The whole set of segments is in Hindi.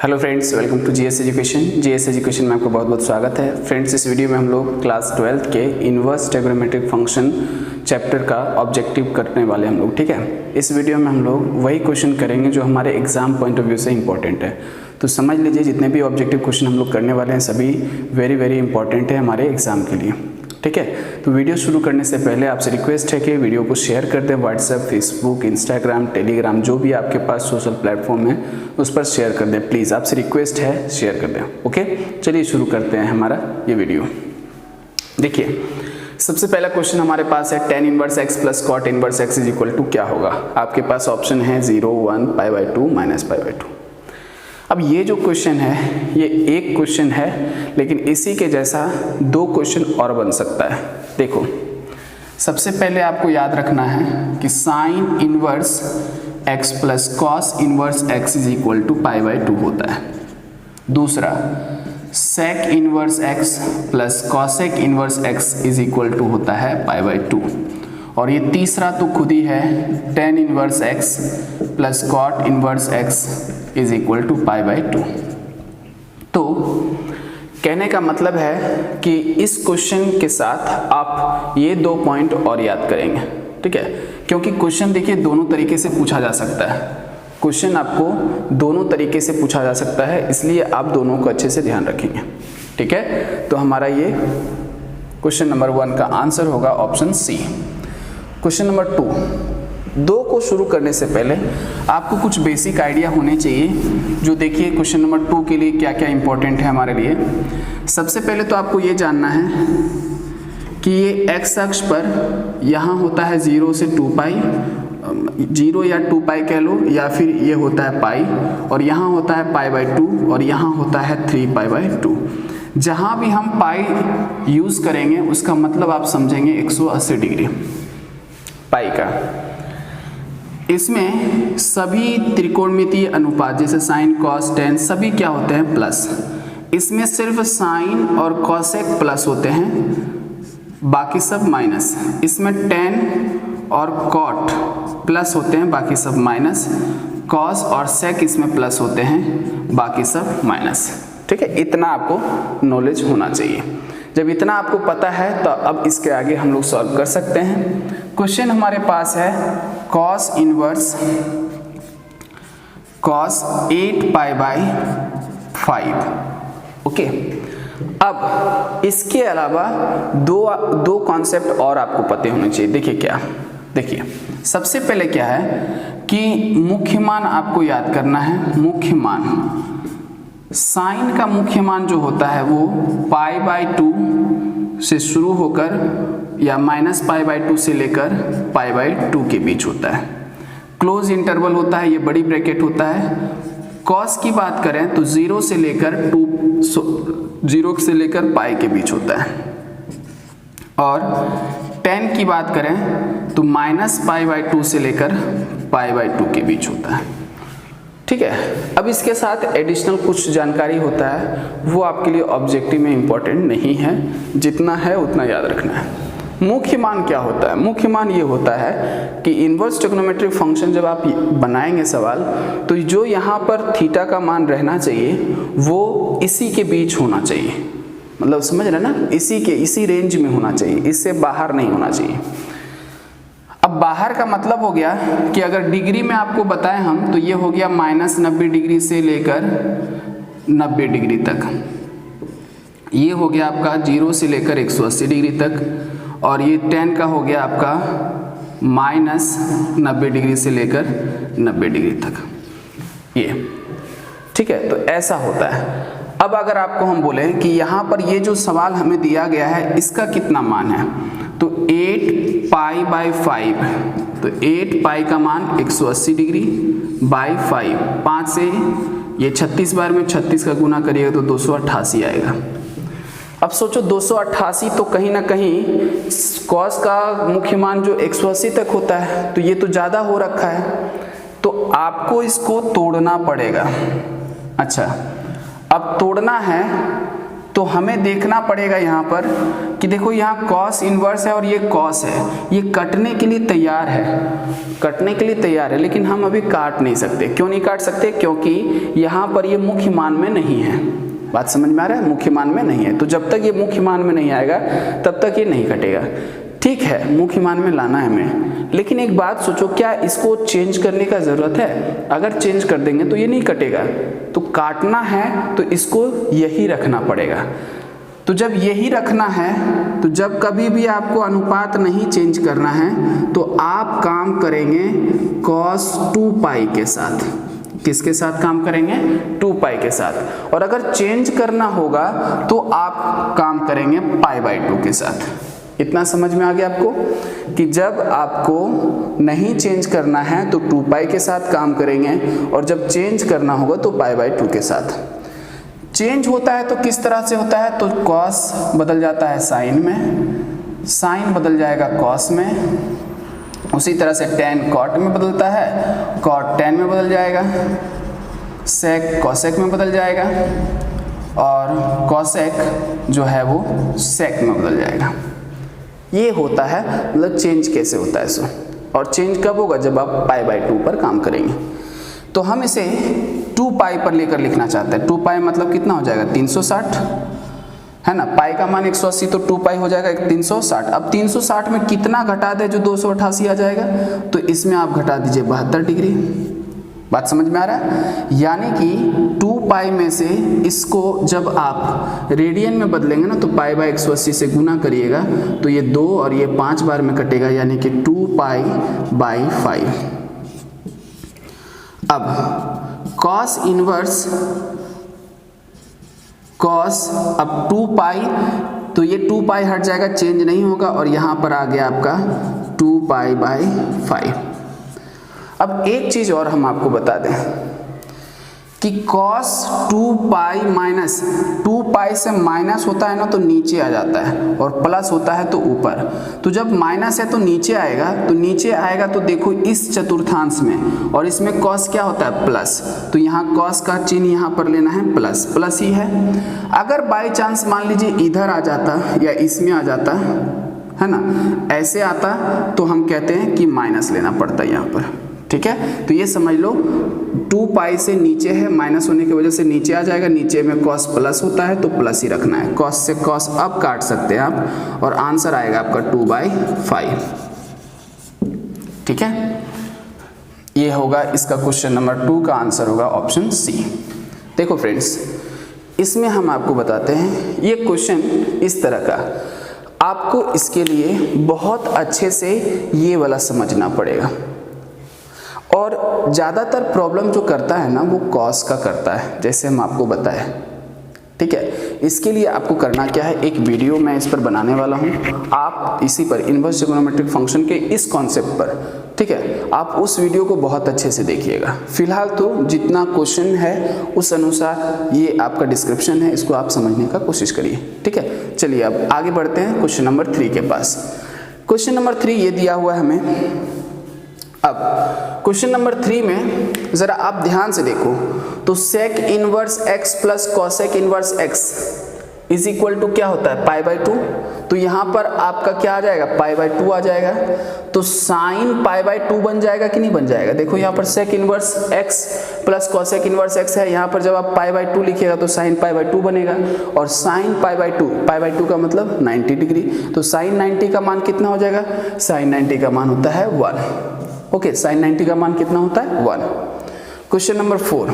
Hello friends, welcome to GS education में आपका बहुत बहुत स्वागत है। फ्रेंड्स, इस वीडियो में हम लोग क्लास 12th के इन्वर्स ट्रिग्नोमेट्रिक फंक्शन चैप्टर का ऑब्जेक्टिव करने वाले हम लोग। ठीक है, इस वीडियो में हम लोग वही क्वेश्चन करेंगे जो हमारे एग्जाम पॉइंट ऑफ व्यू से इंपॉर्टेंट है। तो समझ लीजिए, जितने भी ऑब्जेक्टिव क्वेश्चन हम लोग करने वाले हैं सभी वेरी इंपॉर्टेंट है हमारे एग्जाम के लिए। ठीक है, तो वीडियो शुरू करने से पहले आपसे रिक्वेस्ट है कि वीडियो को शेयर कर दें। व्हाट्सएप, फेसबुक, इंस्टाग्राम, टेलीग्राम, जो भी आपके पास सोशल प्लेटफॉर्म है उस पर शेयर कर दें। प्लीज़ आपसे रिक्वेस्ट है, शेयर कर दें। ओके, चलिए शुरू करते हैं हमारा ये वीडियो। देखिए, सबसे पहला क्वेश्चन हमारे पास है tan inverse x plus cot inverse x is equal to क्या होगा। आपके पास ऑप्शन है 0, 1, π/2, -π/2। अब ये जो क्वेश्चन है ये एक क्वेश्चन है, लेकिन इसी के जैसा दो क्वेश्चन और बन सकता है। देखो, सबसे पहले आपको याद रखना है कि sine inverse x plus cos inverse x is equal to π/2 होता है। दूसरा, sec inverse x plus cosec inverse x is equal to होता है π/2। और ये तीसरा तो खुद ही है, tan inverse x plus cot inverse x is equal to π/2। तो कहने का मतलब है कि इस क्वेश्चन के साथ आप ये दो पॉइंट और याद करेंगे। ठीक है, क्योंकि क्वेश्चन देखिए दोनों तरीके से पूछा जा सकता है। क्वेश्चन आपको दोनों तरीके से पूछा जा सकता है, इसलिए आप दोनों को अच्छे से ध्यान रखेंगे। ठीक है, तो हमारा ये क्वेश्चन नंबर 1 का आंसर होगा ऑप्शन सी। क्वेश्चन नंबर 2, दो को शुरू करने से पहले आपको कुछ बेसिक आइडिया होने चाहिए, जो देखिए क्वेश्चन नंबर 2 के लिए क्या क्या इंपॉर्टेंट है हमारे लिए। सबसे पहले तो आपको ये जानना है कि ये x अक्ष पर यहाँ होता है 0 से 2π, 0 या 2π कह लो, या फिर ये होता है पाई, और यहाँ होता है π/2, और यहाँ होता है 3π/2। जहाँ भी हम पाई यूज़ करेंगे उसका मतलब आप समझेंगे 180 डिग्री पाई का। इसमें सभी त्रिकोणमितीय अनुपात जैसे साइन, कॉस, टेन सभी क्या होते हैं, प्लस। इसमें सिर्फ साइन और कॉसेक प्लस होते हैं, बाकी सब माइनस। इसमें टेन और कॉट प्लस होते हैं, बाकी सब माइनस। कॉस और सेक इसमें प्लस होते हैं, बाकी सब माइनस। ठीक है, इतना आपको नॉलेज होना चाहिए। जब इतना आपको पता है तो अब इसके आगे हम लोग सॉल्व कर सकते हैं। क्वेश्चन हमारे पास है cos इनवर्स cos 8π/5। ओके, अब इसके अलावा दो कॉन्सेप्ट और आपको पते होने चाहिए। देखिए क्या, देखिए सबसे पहले क्या है कि मुख्य मान आपको याद करना है। मुख्य मान, साइन का मुख्य मान जो होता है वो π/2 से शुरू होकर या -π/2 से लेकर π/2 के बीच होता है। क्लोज इंटरवल होता है, ये बड़ी ब्रैकेट होता है। कॉस की बात करें तो 0 से लेकर π के बीच होता है। और टेन की बात करें तो -π/2 से लेकर π/2 के बीच होता है। ठीक है, अब इसके साथ एडिशनल कुछ जानकारी होता है, वो आपके लिए ऑब्जेक्टिव में इंपॉर्टेंट नहीं है, जितना है उतना याद रखना है। मुख्य मान क्या होता है? मुख्य मान ये होता है कि इन्वर्स ट्रिग्नोमेट्रिक फंक्शन जब आप बनाएंगे सवाल, तो जो यहाँ पर थीटा का मान रहना चाहिए वो इसी के बीच होना चाहिए। मतलब समझ रहे ना, इसी रेंज में होना चाहिए, इससे बाहर नहीं होना चाहिए। अब बाहर का मतलब हो गया कि अगर डिग्री में आपको बताएं हम, तो ये हो गया -90 डिग्री से लेकर 90 डिग्री तक। ये हो गया आपका 0 से लेकर 180 डिग्री तक। और ये 10 का हो गया आपका -90 डिग्री से लेकर 90 डिग्री तक। ये ठीक है, तो ऐसा होता है। अब अगर आपको हम बोलें कि यहाँ पर ये जो सवाल हमें दिया गया है इसका कितना मान है, तो 8π/5, तो 8π का मान 180 डिग्री बाई 5, 5 से ये 36 बार में 36 का गुना करिएगा तो 288 आएगा। अब सोचो 288, तो कहीं ना कहीं कॉस का मुख्य मान जो 180 तक होता है, तो ये तो ज़्यादा हो रखा है, तो आपको इसको तोड़ना पड़ेगा। अच्छा, अब तोड़ना है तो हमें देखना पड़ेगा यहाँ पर कि देखो यहाँ कॉस इन्वर्स है और ये कॉस है, ये कटने के लिए तैयार है, कटने के लिए तैयार है, लेकिन हम अभी काट नहीं सकते। क्यों नहीं काट सकते? क्योंकि यहाँ पर ये मुख्य मान में नहीं है। बात समझ में आ रहा है? मुख्य मान में नहीं है, तो जब तक ये मुख्य मान में नहीं आएगा तब तक ये नहीं कटेगा। ठीक है, मुख्य मान में लाना है हमें, लेकिन एक बात सोचो, क्या इसको चेंज करने का ज़रूरत है? अगर चेंज कर देंगे तो ये नहीं कटेगा, तो काटना है तो इसको यही रखना पड़ेगा। तो जब यही रखना है, तो जब कभी भी आपको अनुपात नहीं चेंज करना है तो आप काम करेंगे cos 2 पाई के साथ। किसके साथ काम करेंगे? 2 पाई के साथ। और अगर चेंज करना होगा तो आप काम करेंगे π/2 के साथ। इतना समझ में आ गया आपको कि जब आपको नहीं चेंज करना है तो 2 पाई के साथ काम करेंगे, और जब चेंज करना होगा तो π/2 के साथ। चेंज होता है तो किस तरह से होता है? तो कॉस बदल जाता है साइन में, साइन बदल जाएगा कॉस में, उसी तरह से tan कॉट में बदलता है, कॉट tan में बदल जाएगा, सेक कॉसेक में बदल जाएगा, और कॉसेक जो है वो सेक में बदल जाएगा। ये होता है, मतलब चेंज कैसे होता है सो। और चेंज कब होगा? जब आप π/2 पर काम करेंगे। तो हम इसे 2 पाई पर लेकर लिखना चाहते हैं। 2 पाई मतलब कितना हो जाएगा? 360 है ना। पाई का मान 180, तो 2 पाई हो जाएगा 360। अब 360 में कितना घटा दे जो 288 आ जाएगा? तो इसमें आप घटा दीजिए 72 डिग्री। बात समझ में आ रहा है? यानी कि 2 पाई में से इसको जब आप रेडियन में बदलेंगे ना, तो π/180 से गुना करिएगा तो ये 2 और ये 5 बार में कटेगा, यानी कि 2 पाई/5। अब cos इनवर्स cos, अब 2 पाई, तो ये 2 पाई हट जाएगा, चेंज नहीं होगा, और यहाँ पर आ गया आपका 2 पाई/5। अब एक चीज और हम आपको बता दें कि cos 2 पाई माइनस 2 पाई से माइनस होता है ना तो नीचे आ जाता है, और प्लस होता है तो ऊपर। तो जब माइनस है तो नीचे आएगा, तो नीचे आएगा तो देखो इस चतुर्थांश में, और इसमें cos क्या होता है? प्लस। तो यहाँ cos का चिन्ह यहाँ पर लेना है प्लस, प्लस ही है। अगर बाई चांस मान लीजिए इधर आ जाता या इसमें आ जाता है ना, ऐसे आता, तो हम कहते हैं कि माइनस लेना पड़ता है यहाँ पर। ठीक है, तो ये समझ लो 2 पाई से नीचे है, माइनस होने की वजह से नीचे आ जाएगा, नीचे में cos प्लस होता है तो प्लस ही रखना है। cos से cos अब काट सकते हैं आप, और आंसर आएगा आपका 2/5। ठीक है, ये होगा इसका क्वेश्चन नंबर 2 का आंसर होगा ऑप्शन सी। देखो फ्रेंड्स, इसमें हम आपको बताते हैं ये क्वेश्चन इस तरह का, आपको इसके लिए बहुत अच्छे से ये वाला समझना पड़ेगा। और ज़्यादातर प्रॉब्लम जो करता है ना वो कॉस का करता है, जैसे हम आपको बताएं। ठीक है, इसके लिए आपको करना क्या है, एक वीडियो मैं इस पर बनाने वाला हूँ, आप इसी पर इन्वर्स ट्रिग्नोमेट्रिक फंक्शन के इस कॉन्सेप्ट पर, ठीक है, आप उस वीडियो को बहुत अच्छे से देखिएगा। फिलहाल तो जितना क्वेश्चन है उस अनुसार ये आपका डिस्क्रिप्शन है, इसको आप समझने का कोशिश करिए। ठीक है, चलिए अब आगे बढ़ते हैं क्वेश्चन नंबर 3 के पास। क्वेश्चन नंबर 3 ये दिया हुआ है हमें। अब क्वेश्चन नंबर 3 में जरा आप ध्यान से देखो, तो sec inverse x plus cosec inverse x is equal to क्या होता है? π/2। तो यहाँ पर आपका क्या आ जाएगा? π/2 आ जाएगा। तो साइन π/2 बन जाएगा कि नहीं बन जाएगा? देखो यहाँ पर sec inverse x plus cosec inverse x है, यहाँ पर जब आप π/2 लिखिएगा तो साइन π/2 बनेगा, और साइन π/2 का मतलब 90 डिग्री। तो साइन 90 का मान कितना हो जाएगा? साइन 90 का मान होता है 1। ओके, साइन 90 का मान कितना होता है? 1। Question number 4।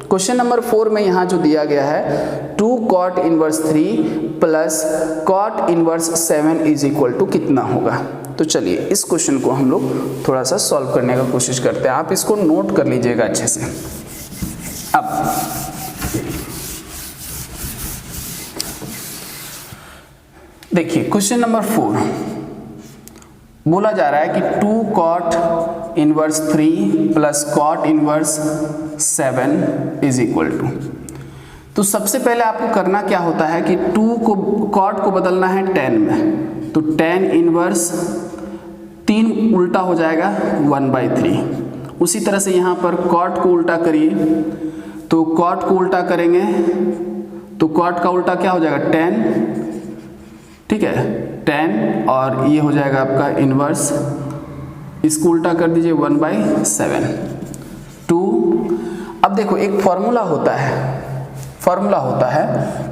क्वेश्चन नंबर 4 में यहाँ जो दिया गया है 2 cot inverse 3 plus cot inverse 7 is equal to कितना होगा? तो चलिए इस क्वेश्चन को हम लोग थोड़ा सा सॉल्व करने का कोशिश करते हैं। आप इसको नोट कर लीजिएगा अच्छे से। अब देखिए क्वेश्चन नंबर 4 बोला जा रहा है कि 2 cot inverse 3 plus cot inverse 7 is equal to. तो सबसे पहले आपको करना क्या होता है कि 2 को cot को बदलना है tan में, तो tan इनवर्स 3 उल्टा हो जाएगा 1/3। उसी तरह से यहाँ पर cot को उल्टा करिए, तो cot को उल्टा करेंगे तो कॉट का उल्टा क्या हो जाएगा 10, ठीक है 10, और ये हो जाएगा आपका इनवर्स, इसको उल्टा कर दीजिए 1/7 2। अब देखो एक फॉर्मूला होता है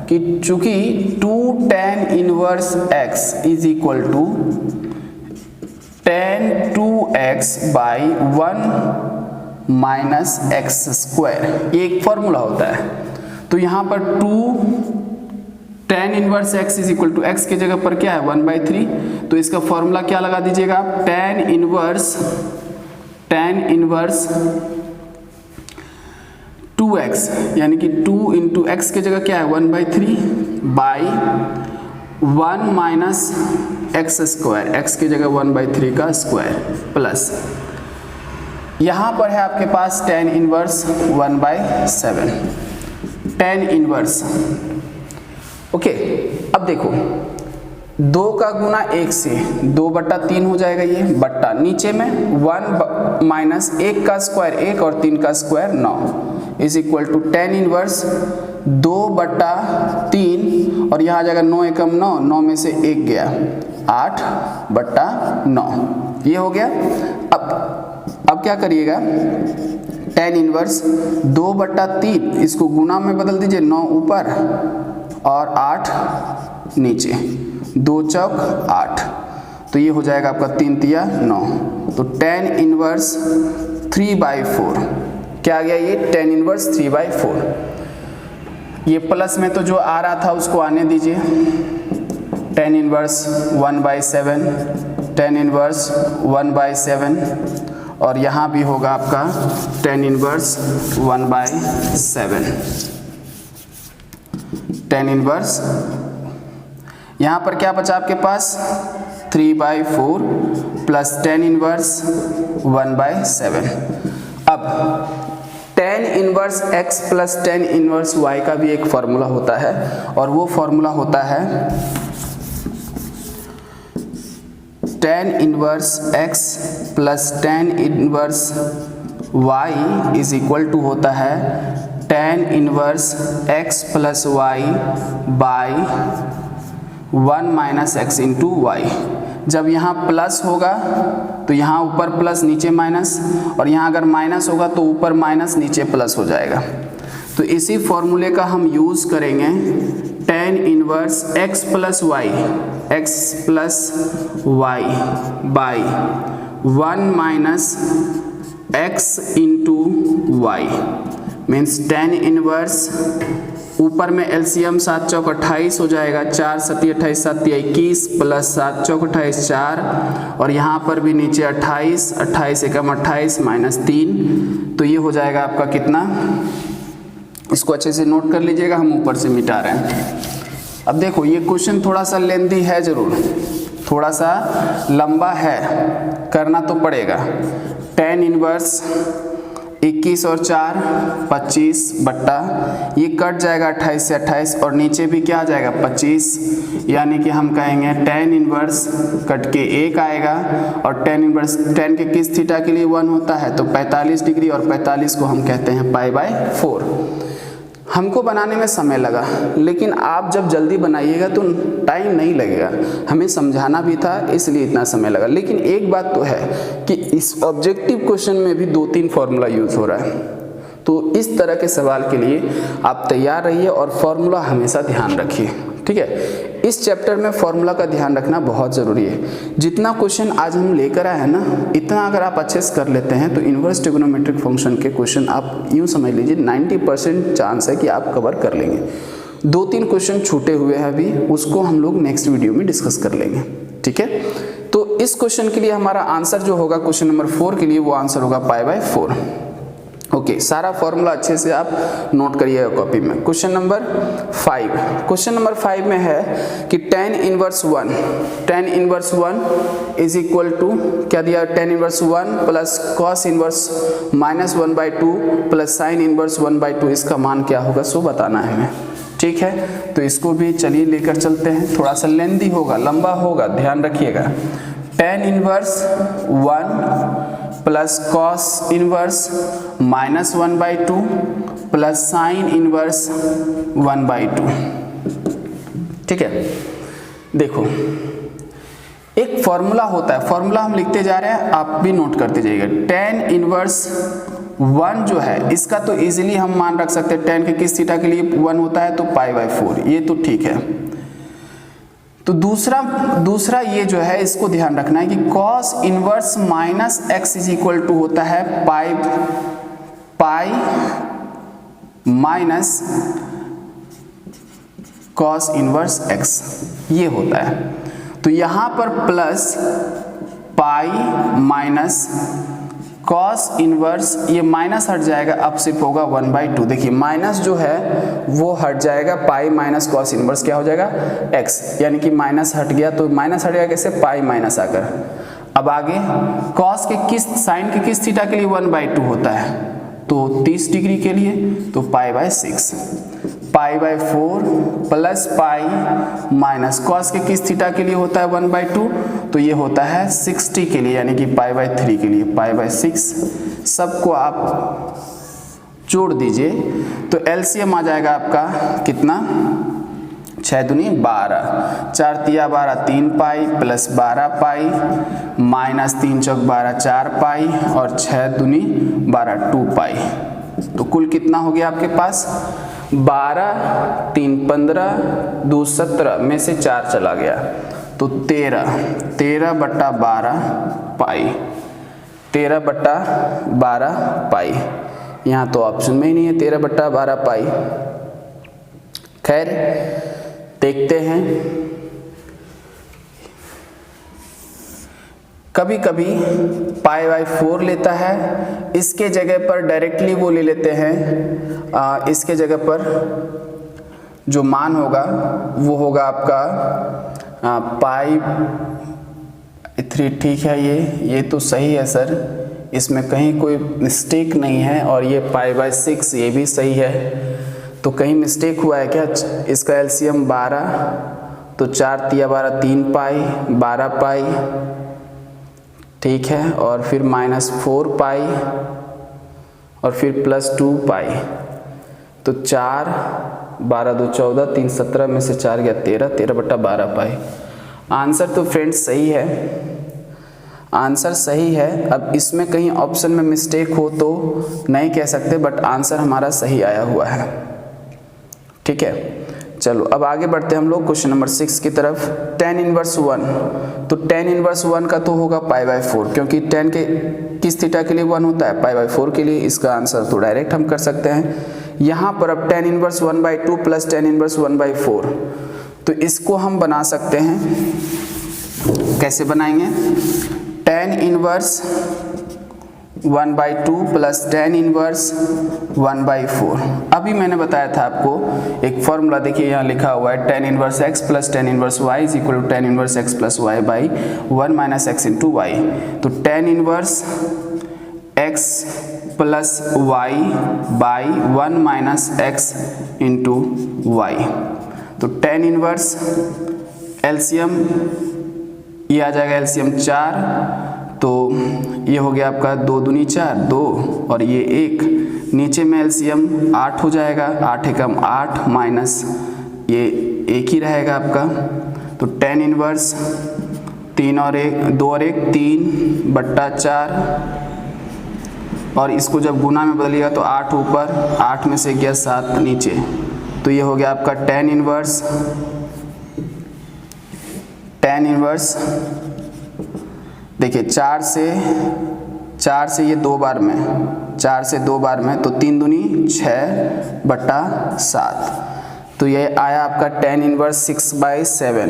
कि चूंकि 2 tan inverse x is equal to tan 2x by 1 minus x square, ये एक फॉर्मूला होता है। तो यहाँ पर 2 tan inverse x is equal to x की जगह पर क्या है 1/3, तो इसका फॉर्मूला क्या लगा दीजिएगा आप, tan इनवर्स 2x, यानी कि 2 इंटू एक्स की जगह क्या है 1/3 by 1 minus x square, x की जगह 1/3 का स्क्वायर, प्लस यहाँ पर है आपके पास tan inverse 1/7 tan inverse. Okay, अब देखो 2 का गुना 1 से 2/3 हो जाएगा, ये बट्टा नीचे में 1 माइनस 1 का स्क्वायर 1 और 3 का square 9 is equal to tan inverse 2/3, और यहाँ आ जाएगा 9 एकम 9, 9 में से 1 गया 8/9, ये हो गया। अब क्या करिएगा, tan इनवर्स 2/3 इसको गुना में बदल दीजिए, 9 ऊपर और 8 नीचे, 2 चौक 8, तो ये हो जाएगा आपका 3 तिया 9, तो tan इनवर्स 3/4 क्या आ गया, ये tan इनवर्स 3/4। ये प्लस में तो जो आ रहा था उसको आने दीजिए, tan इनवर्स 1/7 tan इनवर्स 1/7, और यहाँ भी होगा आपका tan इनवर्स 1/7 tan इनवर्स। यहाँ पर क्या बचा आपके पास 3/4 प्लस tan इनवर्स 1/7। अब tan inverse x plus tan inverse y का भी एक फॉर्मूला होता है, और वो फॉर्मूला होता है tan inverse x plus tan inverse y is equal to होता है tan inverse x plus y by 1 minus x into y. जब यहाँ प्लस होगा तो यहाँ ऊपर प्लस नीचे माइनस, और यहाँ अगर माइनस होगा तो ऊपर माइनस नीचे प्लस हो जाएगा। तो इसी फॉर्मूले का हम यूज़ करेंगे tan inverse x plus y by 1 minus x into y, means tan inverse ऊपर में एलसीएम 7 चौक 28 हो जाएगा, 4 सती 28 7 21 प्लस 7 चौक 28 4, और यहाँ पर भी नीचे 28 28 एकम 28 माइनस 3, तो ये हो जाएगा आपका कितना, इसको अच्छे से नोट कर लीजिएगा, हम ऊपर से मिटा रहे हैं। अब देखो ये क्वेश्चन थोड़ा सा लेंथी है, जरूर थोड़ा सा लंबा है, करना तो पड़ेगा। tan इनवर्स 21 और 4 25 बट्टा ये कट जाएगा 28 से 28, और नीचे भी क्या आ जाएगा 25, यानी कि हम कहेंगे tan इनवर्स कट के 1 आएगा, और tan इनवर्स tan के किस थीटा के लिए 1 होता है, तो 45 डिग्री, और 45 को हम कहते हैं π/4। हमको बनाने में समय लगा, लेकिन आप जब जल्दी बनाइएगा तो टाइम नहीं लगेगा, हमें समझाना भी था इसलिए इतना समय लगा। लेकिन एक बात तो है कि इस ऑब्जेक्टिव क्वेश्चन में भी 2-3 फॉर्मूला यूज हो रहा है, तो इस तरह के सवाल के लिए आप तैयार रहिए और फॉर्मूला हमेशा ध्यान रखिए, ठीक है। इस चैप्टर में फॉर्मूला का ध्यान रखना बहुत ज़रूरी है। जितना क्वेश्चन आज हम लेकर आए हैं ना, इतना अगर आप अच्छे से कर लेते हैं तो इन्वर्स ट्रिग्नोमेट्रिक फंक्शन के क्वेश्चन आप यूँ समझ लीजिए 90% चांस है कि आप कवर कर लेंगे। 2-3 क्वेश्चन छूटे हुए हैं अभी, उसको हम लोग नेक्स्ट वीडियो में डिस्कस कर लेंगे, ठीक है। तो इस क्वेश्चन के लिए हमारा आंसर जो होगा क्वेश्चन नंबर 4 के लिए, वो आंसर होगा π/4। ओके, सारा फॉर्मूला अच्छे से आप नोट करिएगा कॉपी में। क्वेश्चन नंबर 5 में है कि tan inverse 1 is equal to क्या दिया, tan inverse 1 plus cos inverse -1/2 plus sin inverse 1/2, इसका मान क्या होगा सो बताना है हमें, ठीक है। तो इसको भी चलिए लेकर चलते हैं, थोड़ा सा लेंथी होगा, लंबा होगा, ध्यान रखिएगा। tan inverse 1 plus cos inverse minus 1/2 plus sine inverse 1/2। ठीक है, देखो एक फॉर्मूला होता है, फॉर्मूला हम लिखते जा रहे हैं, आप भी नोट करते जाइएगा। tan इनवर्स 1 जो है इसका तो इजीली हम मान रख सकते हैं, tan के किस थीटा के लिए 1 होता है तो π/4, ये तो ठीक है। तो दूसरा ये जो है इसको ध्यान रखना है कि cos inverse minus x is equal to होता है pi minus cos inverse x, ये होता है। तो यहां पर plus pi minus cos inverse, ये माइनस हट जाएगा, अब सिर्फ होगा 1/2। देखिए माइनस जो है वो हट जाएगा, पाई माइनस कॉस इनवर्स क्या हो जाएगा x, यानी कि माइनस हट गया, तो माइनस हट गया कैसे, पाई माइनस आकर। अब आगे कॉस के किस, साइन के किस थीटा के लिए 1/2 होता है तो 30 डिग्री के लिए, तो π/6, π/4 प्लस पाई माइनस कॉस के किस थीटा के लिए होता है 1/2 तो ये होता है 60 के लिए, यानी कि π/3 के लिए, π/6। सबको आप जोड़ दीजिए तो एलसीएम आ जाएगा आपका कितना, 6 दूनी 12, 4 तिया 12 3 पाई प्लस 12 पाई माइनस 3 चौक 12 4 पाई और 6 दूनी 12 2 पाई। तो कुल कितना हो गया आपके पास 12, 3 15, 2 17 में से 4 चला गया तो 13/12 पाई, 13/12 पाई। यहाँ तो ऑप्शन में ही नहीं है 13/12 पाई। खैर देखते हैं, कभी कभी π/4 लेता है, इसके जगह पर डायरेक्टली वो ले लेते हैं, इसके जगह पर जो मान होगा वो होगा आपका π/3। ठीक है, ये तो सही है सर, इसमें कहीं कोई मिस्टेक नहीं है, और ये π/6 ये भी सही है, तो कहीं मिस्टेक हुआ है क्या। इसका एलसीएम 12, तो 4 तिया 12 3 पाई 12 पाई, ठीक है, और फिर -4 पाई और फिर +2 पाई, तो 4 12 2 14 3 17 में से 4 गया 13, 13/12 पाई। आंसर तो फ्रेंड्स सही है, आंसर सही है। अब इसमें कहीं ऑप्शन में मिस्टेक हो तो नहीं कह सकते, बट आंसर हमारा सही आया हुआ है। ठीक है, चलो अब आगे बढ़ते हैं हम लोग क्वेश्चन नंबर 6 की तरफ। tan इनवर्स 1, तो tan इनवर्स 1 का तो होगा π/4, क्योंकि tan के किस थीटा के लिए 1 होता है π/4 के लिए, इसका आंसर तो डायरेक्ट हम कर सकते हैं। यहाँ पर अब tan inverse 1/2 plus tan inverse 1/4, तो इसको हम बना सकते हैं, कैसे बनाएंगे, tan inverse 1/2 plus tan inverse 1/4। अभी मैंने बताया था आपको एक फॉर्मूला, देखिए यहाँ लिखा हुआ है tan inverse x plus tan inverse y is equal to tan inverse x plus y by 1 minus x into y. तो tan inverse x plus y by 1 minus x into y. तो tan इनवर्स एलसीएम ये आ जाएगा, एलसीएम 4, तो ये हो गया आपका 2 दूनी 4 2 और ये 1, नीचे में एलसीएम 8 हो जाएगा, 8 एकम 8 माइनस ये 1 ही रहेगा आपका। तो tan इनवर्स 3 और 1 2 और 1 3/4, और इसको जब गुना में बदलिएगा तो 8 ऊपर 8 में से गया 7 नीचे, तो ये हो गया आपका tan इनवर्स देखिए 4 से ये 2 बार में, 4 से 2 बार में, तो 3 दूनी 6/7, तो ये आया आपका tan inverse 6/7,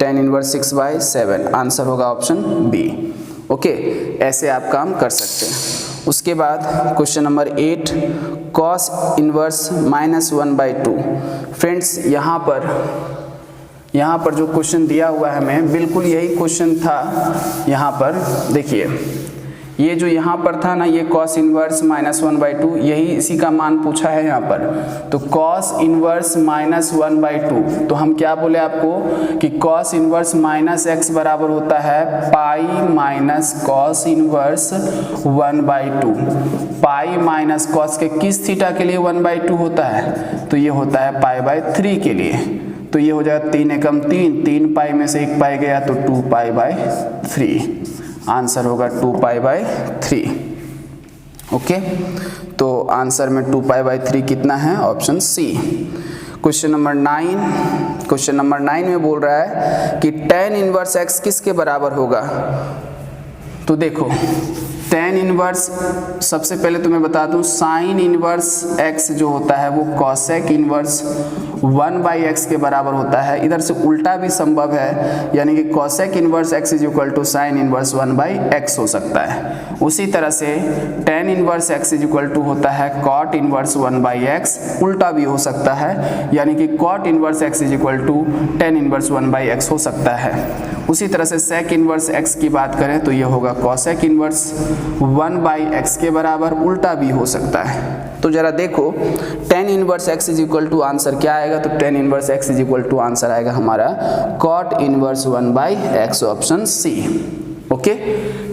tan inverse 6/7। Answer होगा ऑप्शन बी। ओके, ऐसे आप काम कर सकते हैं। उसके बाद question number 8, cos inverse -1/2। Friends यहाँ पर जो क्वेश्चन दिया हुआ है हमें, बिल्कुल यही क्वेश्चन था। यहाँ पर देखिए, ये जो यहाँ पर था ना, ये cos इनवर्स -1/2, यही इसी का मान पूछा है यहाँ पर। तो cos इनवर्स -1/2, तो हम क्या बोले आपको कि cos इनवर्स -x बराबर होता है पाई माइनस cos इनवर्स 1/2। पाई माइनस cos के किस थीटा के लिए 1/2 होता है? तो ये होता है π/3 के लिए। तो ये हो जाएगा 3 एकम 3, 3 पाई में से 1 पाई गया तो 2π/3। आंसर होगा 2π/3। ओके, तो आंसर में 2π/3 कितना है? Option C. Question number 9। Question number 9 में बोल रहा है कि tan इनवर्स x किसके बराबर होगा? तो देखो tan इनवर्स, सबसे पहले तो मैं बता दूं sin इनवर्स x जो होता है वो cosec इनवर्स 1/x के बराबर होता है। इधर से उल्टा भी संभव है, यानी कि cosec inverse x is equal to sin inverse 1/x हो सकता है। उसी तरह से tan inverse x is equal to होता है cot इनवर्स 1/x, उल्टा भी हो सकता है, यानी कि cot inverse x is equal to tan inverse 1/x हो सकता है। उसी तरह से sec इनवर्स x की बात करें तो ये होगा cosec इनवर्स 1/x के बराबर, उल्टा भी हो सकता है। तो जरा देखो tan inverse x is equal to answer क्या आएगा? तो tan inverse x is equal to answer आएगा हमारा cot inverse 1/x, option C. Okay,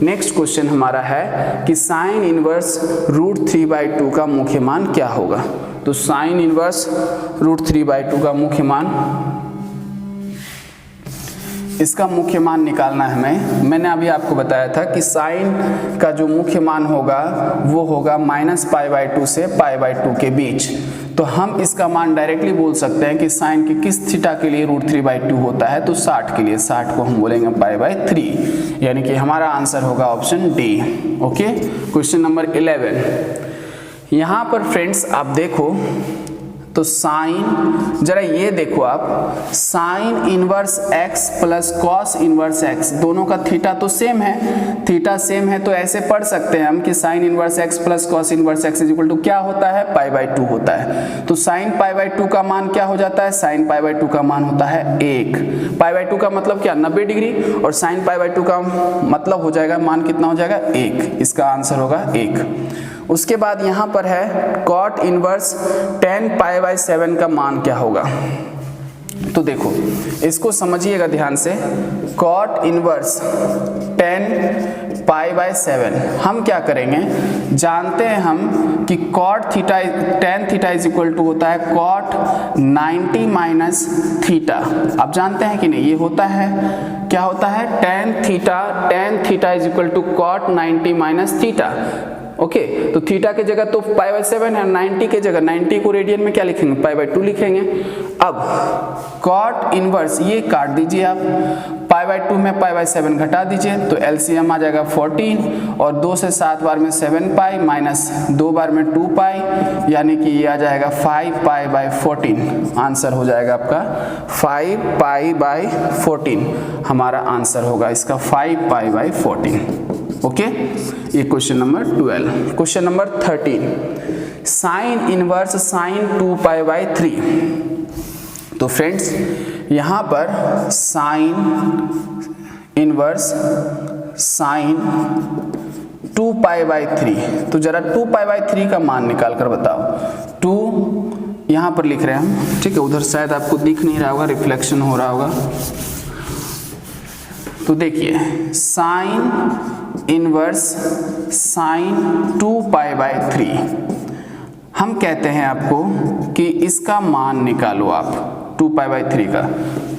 next question हमारा है कि sin इनवर्स √3/2 का मुख्य मान क्या होगा? तो sin इनवर्स √3/2 का मुख्य मान, इसका मुख्य मान निकालना है हमें। मैंने अभी आपको बताया था कि साइन का जो मुख्य मान होगा वो होगा -π/2 से π/2 के बीच। तो हम इसका मान डायरेक्टली बोल सकते हैं कि साइन के किस थीटा के लिए √3/2 होता है? तो 60 के लिए, 60 को हम बोलेंगे π/3, यानी कि हमारा आंसर होगा option D. Okay, question number 11। यहाँ पर फ्रेंड्स आप देखो तो साइन, जरा ये देखो आप, sign inverse x plus cos inverse x, दोनों का थीटा तो सेम है। थीटा सेम है तो ऐसे पढ़ सकते हैं हम कि sine inverse x plus cos inverse x is equal to क्या होता है? π/2 होता है। तो साइन π/2 का मान क्या हो जाता है? साइन π/2 का मान होता है 1। π/2 का मतलब क्या? 90 डिग्री, और साइन π/2 का मतलब हो जाएगा, मान कितना हो जाएगा? 1। इसका आंसर होगा 1। उसके बाद यहाँ पर है cot इनवर्स tan π/7 का मान क्या होगा? तो देखो इसको समझिएगा ध्यान से। cot इनवर्स tan π/7 हम क्या करेंगे? जानते हैं हम कि cot theta tan theta is equal to होता है cot 90 माइनस थीटा। आप जानते हैं कि नहीं? ये होता है, क्या होता है? tan theta is equal to cot 90 minus theta. Okay, तो थीटा के जगह तो π/7 है, 90 के जगह 90 को रेडियन में क्या लिखेंगे? π/2 लिखेंगे। अब cot इनवर्स ये काट दीजिए आप, π/2 में π/7 घटा दीजिए तो एलसीएम आ जाएगा 14, और 2 से 7 बार में 7π माइनस 2 बार में 2π, यानी कि ये आ जाएगा 5π/14। आंसर हो जाएगा आपका 5π/14, हमारा आंसर होगा इसका 5π/14। ओके, ये question number 12। Question number 13, sine inverse sine 2π/3। तो फ्रेंड्स यहाँ पर साइन इनवर्स साइन 2π/3, तो जरा 2π/3 का मान निकाल कर बताओ। 2 यहाँ पर लिख रहे हैं हम, ठीक है, उधर शायद आपको दिख नहीं रहा होगा, रिफ्लेक्शन हो रहा होगा। तो देखिए साइन इनवर्स साइन 2π/3, हम कहते हैं आपको कि इसका मान निकालो आप 2π/3 का।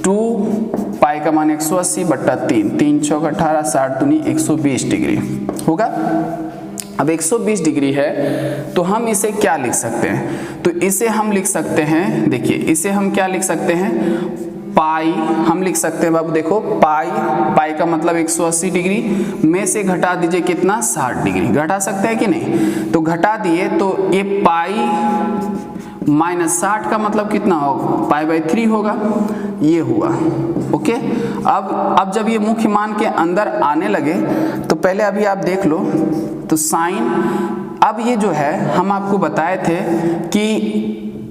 2π का मान 180/3, 3 × 6 = 18, 60 दूनी 120 डिग्री होगा। अब 120 डिग्री है तो हम इसे क्या लिख सकते हैं? तो इसे हम लिख सकते हैं, देखिए इसे हम क्या लिख सकते हैं? पाई हम लिख सकते हैं बाबू, देखो पाई का मतलब 180 डिग्री में से घटा दीजिए कितना? 60 डिग्री। घटा सकते हैं कि नहीं? तो घटा दिए तो ये पाई माइनस 60 का मतलब कितना होगा? π/3 होगा। ये हुआ। ओके, अब जब ये मुख्य मान के अंदर आने लगे तो पहले अभी आप देख लो तो साइन, अब ये जो है हम आपको बताए थे कि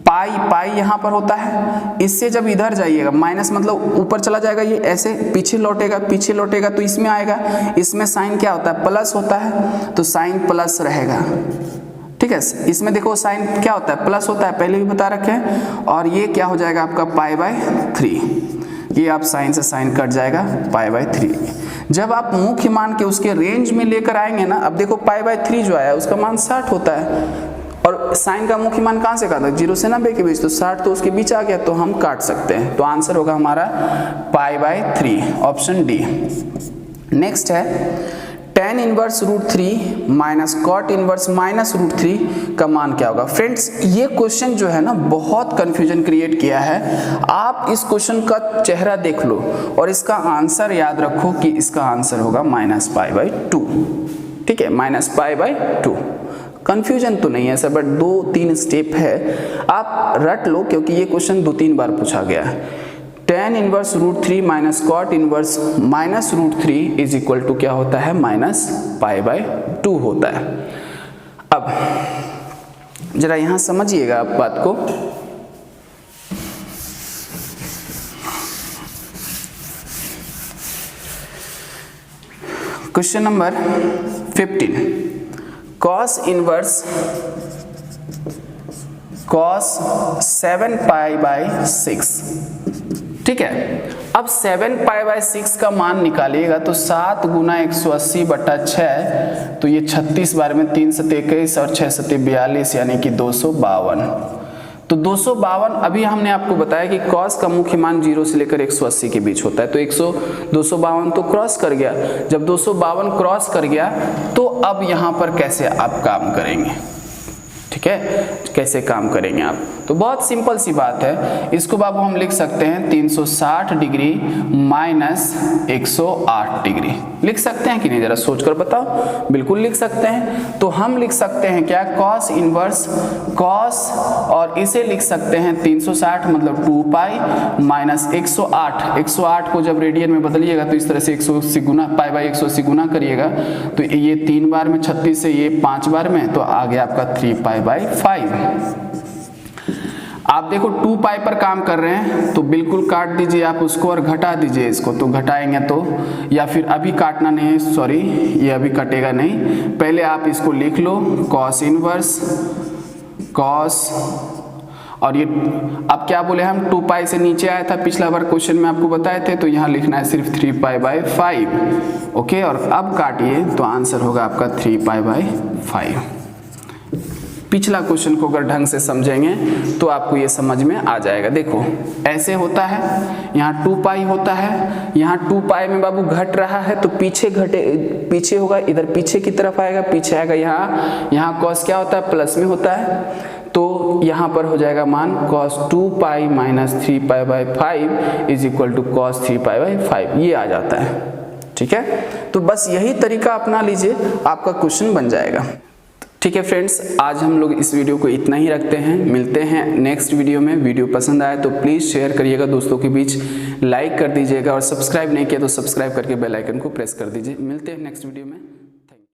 पाई यहाँ पर होता है, इससे जब इधर जाइएगा माइनस मतलब ऊपर चला जाएगा, ये ऐसे पीछे लौटेगा तो इसमें आएगा, इसमें साइन क्या होता है, प्लस होता है, तो साइन प्लस रहेगा। ठीक है, इसमें देखो साइन क्या होता है, प्लस होता है, पहले भी बता रखे हैं। और ये क्या हो जाएगा आपका π/3, ये आप साइन से साइन कट जाएगा π/3। जब आप मुख्य मान के उसके रेंज में लेकर आएंगे ना, अब देखो π/3 जो आया उसका मान 60 होता है, और साइन का मुख्य मान कहाँ से काटा, 0 से 90 के बीच, तो 60 तो उसके बीच आ गया, तो हम काट सकते हैं। तो आंसर होगा हमारा π/3, ऑप्शन डी। नेक्स्ट है tan inverse √3 minus cot inverse -√3 का मान क्या होगा। फ्रेंड्स ये क्वेश्चन जो है ना बहुत कंफ्यूजन क्रिएट किया है। आप इस क्वेश्चन का चेहरा देख लो और इसका आंसर याद रखो कि इसका आंसर होगा -π/2। ठीक है, -π/2। कंफ्यूजन तो नहीं है सर, बट 2-3 स्टेप है, आप रट लो क्योंकि ये क्वेश्चन 2-3 बार पूछा गया है। tan inverse √3 minus cot inverse -√3 is equal to क्या होता है, -π/2 होता है। अब जरा यहां समझिएगा आप बात को। Question number 15, cos inverse cos 7π/6। ठीक है, अब 7π/6 का मान निकालिएगा तो 7 × 180/6, तो ये 36 बार में 3 × 21 और 6 × 42 यानी कि 252। तो 252 अभी हमने आपको बताया कि cos का मुख्य मान 0 से लेकर 180 के बीच होता है, तो 252 तो क्रॉस कर गया। जब 252 क्रॉस कर गया तो अब यहाँ पर कैसे आप काम करेंगे, ठीक है, कैसे काम करेंगे आप, तो बहुत सिंपल सी बात है। इसको बाबू हम लिख सकते हैं 360 डिग्री माइनस 108 डिग्री, लिख सकते हैं कि नहीं, जरा सोचकर बताओ। बिल्कुल लिख सकते हैं। तो हम लिख सकते हैं क्या, cos इनवर्स cos, और इसे लिख सकते हैं 360 मतलब 2π माइनस 108। 108 को जब रेडियन में बदलिएगा तो इस तरह से 180 गुना π/180 गुना करिएगा, तो ये 3 बार में 36 से ये 5 बार में, तो आ गया आपका 3π/5। आप देखो 2π पर काम कर रहे हैं तो बिल्कुल काट दीजिए आप उसको और घटा दीजिए इसको, तो घटाएंगे तो, या फिर अभी काटना नहीं है, सॉरी ये अभी कटेगा नहीं, पहले आप इसको लिख लो cos इनवर्स cos, और ये अब क्या बोले हम 2π से नीचे आया था पिछला बार क्वेश्चन में आपको बताए थे, तो यहाँ लिखना है सिर्फ 3π/5। ओके, और अब काटिए तो आंसर होगा आपका 3π/5। पिछला क्वेश्चन को अगर ढंग से समझेंगे तो आपको ये समझ में आ जाएगा। देखो ऐसे होता है, यहाँ 2π होता है, यहाँ 2π में बाबू घट रहा है तो पीछे होगा, इधर पीछे की तरफ आएगा, पीछे आएगा, यहाँ cos क्या होता है, प्लस में होता है, तो यहाँ पर हो जाएगा मान cos 2π minus 3π/5 is equal to cos 3π/5, ये आ जाता है। ठीक है, तो बस यही तरीका अपना लीजिए, आपका क्वेश्चन बन जाएगा। ठीक है फ्रेंड्स, आज हम लोग इस वीडियो को इतना ही रखते हैं, मिलते हैं नेक्स्ट वीडियो में। वीडियो पसंद आए तो प्लीज़ शेयर करिएगा दोस्तों के बीच, लाइक कर दीजिएगा, और सब्सक्राइब नहीं किया तो सब्सक्राइब करके बेल आइकन को प्रेस कर दीजिए। मिलते हैं नेक्स्ट वीडियो में।